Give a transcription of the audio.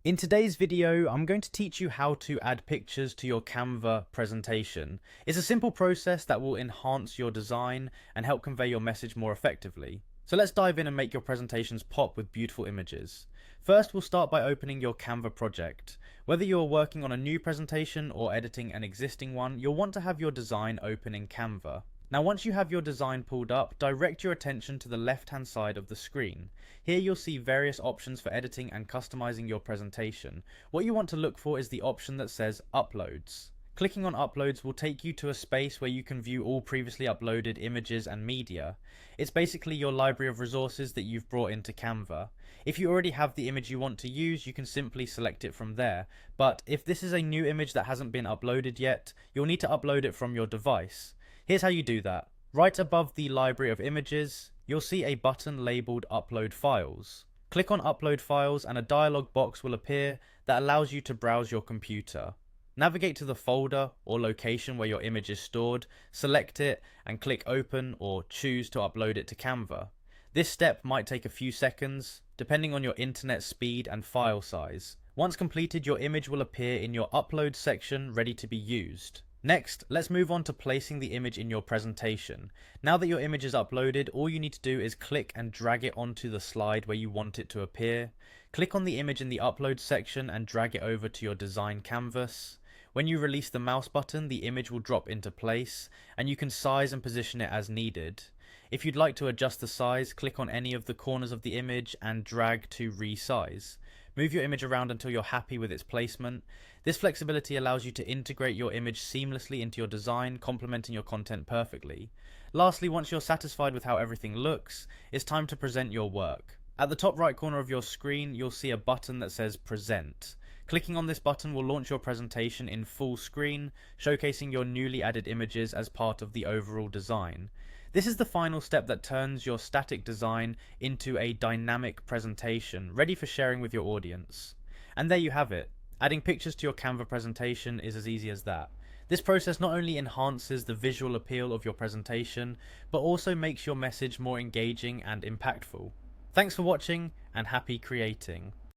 In today's video, I'm going to teach you how to add pictures to your Canva presentation. It's a simple process that will enhance your design and help convey your message more effectively. So let's dive in and make your presentations pop with beautiful images. First, we'll start by opening your Canva project. Whether you're working on a new presentation or editing an existing one, you'll want to have your design open in Canva. Now once you have your design pulled up, direct your attention to the left-hand side of the screen. Here you'll see various options for editing and customizing your presentation. What you want to look for is the option that says Uploads. Clicking on Uploads will take you to a space where you can view all previously uploaded images and media. It's basically your library of resources that you've brought into Canva. If you already have the image you want to use, you can simply select it from there. But if this is a new image that hasn't been uploaded yet, you'll need to upload it from your device. Here's how you do that. Right above the library of images, you'll see a button labeled Upload Files. Click on Upload Files and a dialog box will appear that allows you to browse your computer. Navigate to the folder or location where your image is stored, select it and click Open or choose to upload it to Canva. This step might take a few seconds, depending on your internet speed and file size. Once completed, your image will appear in your Upload section ready to be used. Next, let's move on to placing the image in your presentation. Now that your image is uploaded, all you need to do is click and drag it onto the slide where you want it to appear. Click on the image in the Upload section and drag it over to your design canvas. When you release the mouse button, the image will drop into place, and you can size and position it as needed. If you'd like to adjust the size, click on any of the corners of the image and drag to resize. Move your image around until you're happy with its placement. This flexibility allows you to integrate your image seamlessly into your design, complementing your content perfectly. Lastly, once you're satisfied with how everything looks, it's time to present your work. At the top right corner of your screen, you'll see a button that says Present. Clicking on this button will launch your presentation in full screen, showcasing your newly added images as part of the overall design. This is the final step that turns your static design into a dynamic presentation, ready for sharing with your audience. And there you have it. Adding pictures to your Canva presentation is as easy as that. This process not only enhances the visual appeal of your presentation, but also makes your message more engaging and impactful. Thanks for watching, and happy creating.